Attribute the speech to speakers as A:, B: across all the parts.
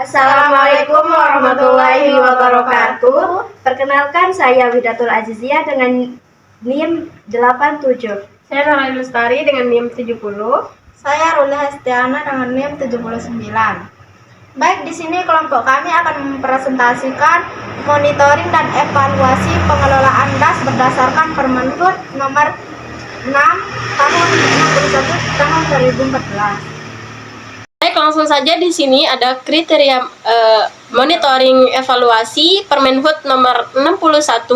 A: Assalamualaikum warahmatullahi wabarakatuh. Perkenalkan, saya Widatul Azizia dengan NIM 87.
B: Saya Nalai Lestari dengan NIM 70.
C: Saya Ruli Hestiana dengan NIM 79. Baik, di sini kelompok kami akan mempresentasikan monitoring dan evaluasi pengelolaan DAS berdasarkan Permendikbud nomor 6 tahun 61 tahun 2014.
B: Baik, langsung saja di sini ada kriteria monitoring evaluasi Permenhub nomor 61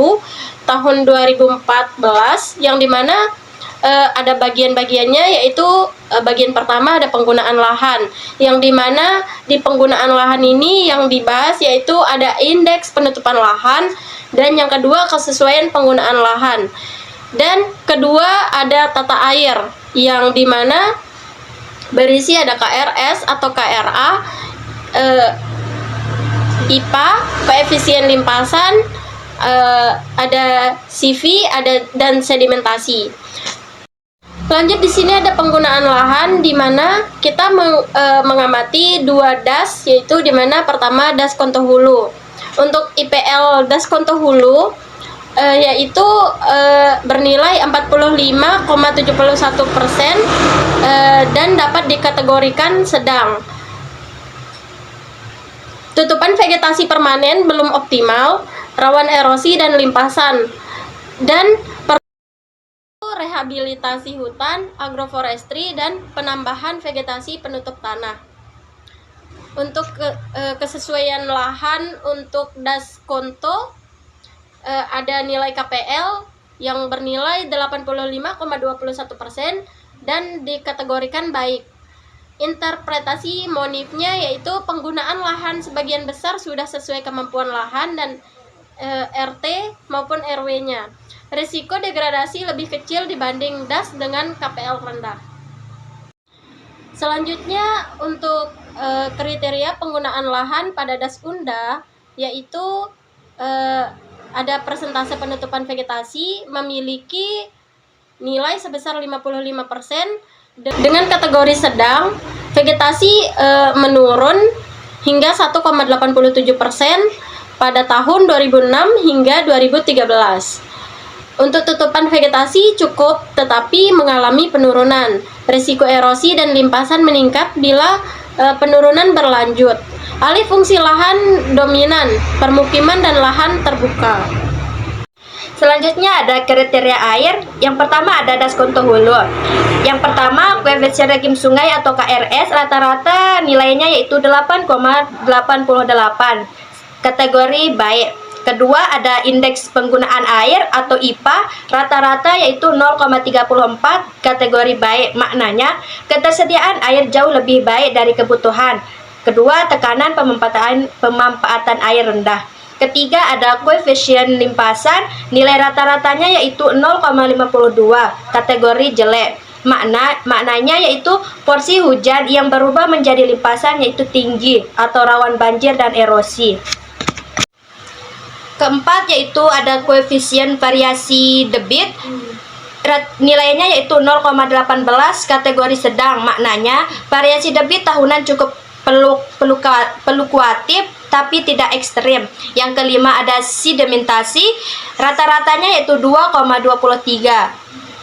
B: tahun 2014 yang dimana ada bagian-bagiannya, yaitu bagian pertama ada penggunaan lahan, yang dimana di penggunaan lahan ini yang dibahas yaitu ada indeks penutupan lahan, dan yang kedua kesesuaian penggunaan lahan, dan kedua ada tata air yang dimana berisi ada KRS atau KRA, IPA, koefisien limpasan, ada CV, dan sedimentasi. Lanjut, di sini ada penggunaan lahan di mana kita mengamati dua DAS, yaitu di mana pertama DAS Konto Hulu. Untuk IPL DAS Konto Hulu yaitu bernilai 45,71% dan dapat dikategorikan sedang. Tutupan vegetasi permanen belum optimal, rawan erosi dan limpasan, dan rehabilitasi hutan, agroforestry, dan penambahan vegetasi penutup tanah. Untuk kesesuaian lahan untuk DAS Konto ada nilai KPL yang bernilai 85,21% dan dikategorikan baik. Interpretasi monifnya yaitu penggunaan lahan sebagian besar sudah sesuai kemampuan lahan dan RT maupun RW-nya. Risiko degradasi lebih kecil dibanding DAS dengan KPL rendah. Selanjutnya untuk kriteria penggunaan lahan pada DAS Unda yaitu ada persentase penutupan vegetasi memiliki nilai sebesar 55%. Dengan kategori sedang, vegetasi menurun hingga 1,87% pada tahun 2006 hingga 2013. Untuk tutupan vegetasi cukup tetapi mengalami penurunan. Risiko erosi dan limpasan meningkat bila penurunan berlanjut. Alih fungsi lahan dominan, permukiman dan lahan terbuka.
A: Selanjutnya ada kriteria air. Yang pertama ada DAS Konto Hulu. Yang pertama, koefisien regim sungai atau KRS rata-rata nilainya yaitu 8,88, kategori baik. Kedua ada indeks penggunaan air atau IPA rata-rata yaitu 0,34, kategori baik. Maknanya ketersediaan air jauh lebih baik dari kebutuhan. Kedua, tekanan pemanfaatan air rendah. Ketiga, ada koefisien limpasan, nilai rata-ratanya yaitu 0,52, kategori jelek. Maknanya yaitu porsi hujan yang berubah menjadi limpasan yaitu tinggi atau rawan banjir dan erosi. Keempat, yaitu ada koefisien variasi debit, nilainya yaitu 0,18, kategori sedang. Maknanya variasi debit tahunan cukup fluktuatif tapi tidak ekstrim. Yang kelima ada sedimentasi, rata-ratanya yaitu 2,23,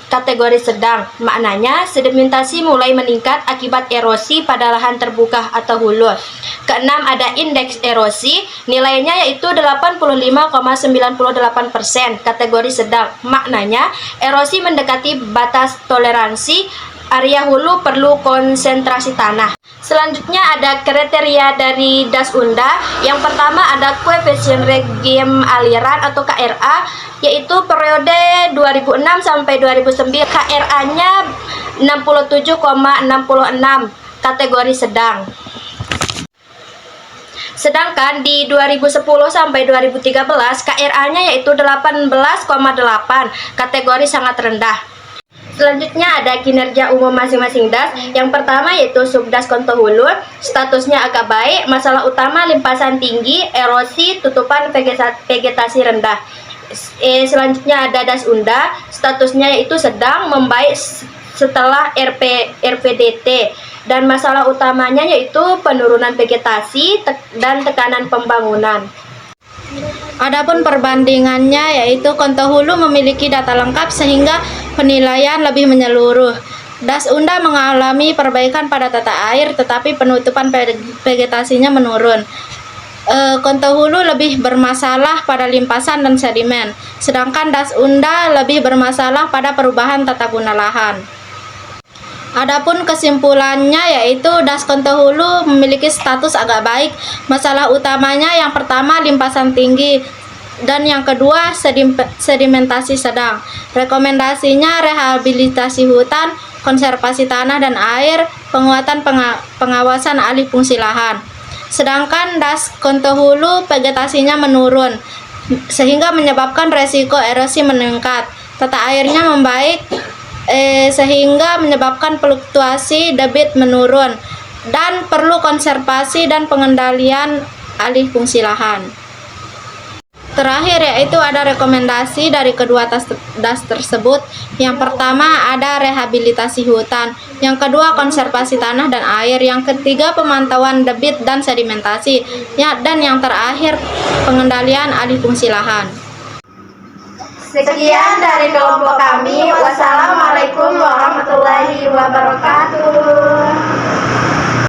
A: kategori sedang. Maknanya sedimentasi mulai meningkat akibat erosi pada lahan terbuka atau hulu. Keenam ada indeks erosi, nilainya yaitu 85,98%, kategori sedang. Maknanya erosi mendekati batas toleransi, area hulu perlu konsentrasi tanah. Selanjutnya ada kriteria dari DAS Unda. Yang pertama ada koefisien regim aliran atau KRA, yaitu periode 2006 sampai 2009. KRA-nya 67,66, kategori sedang. Sedangkan di 2010 sampai 2013 KRA-nya yaitu 18,8, kategori sangat rendah. Selanjutnya ada kinerja umum masing-masing DAS. Yang pertama yaitu Subdas Konto Hulu, statusnya agak baik, masalah utama limpasan tinggi, erosi, tutupan vegetasi rendah. Selanjutnya ada DAS Unda, statusnya yaitu sedang, membaik setelah RPDT. dan masalah utamanya yaitu penurunan vegetasi dan tekanan pembangunan.
C: Adapun perbandingannya yaitu Kontohulu memiliki data lengkap sehingga penilaian lebih menyeluruh. Das Unda mengalami perbaikan pada tata air tetapi penutupan vegetasinya menurun. Kontohulu lebih bermasalah pada limpasan dan sedimen, sedangkan Das Unda lebih bermasalah pada perubahan tata guna lahan. Adapun kesimpulannya yaitu Das Kontohulu memiliki status agak baik. Masalah utamanya yang pertama limpasan tinggi dan yang kedua sedimentasi sedang. Rekomendasinya rehabilitasi hutan, konservasi tanah dan air, penguatan pengawasan alih fungsi lahan. Sedangkan Das Kontohulu vegetasinya menurun sehingga menyebabkan resiko erosi meningkat. Tata airnya membaik sehingga menyebabkan fluktuasi debit menurun dan perlu konservasi dan pengendalian alih fungsi lahan. Terakhir yaitu ada rekomendasi dari kedua das tersebut. Yang pertama ada rehabilitasi hutan, yang kedua konservasi tanah dan air, yang ketiga pemantauan debit dan sedimentasi, dan yang terakhir pengendalian alih fungsi lahan.
A: Sekian dari kelompok kami. Wassalamualaikum warahmatullahi wabarakatuh.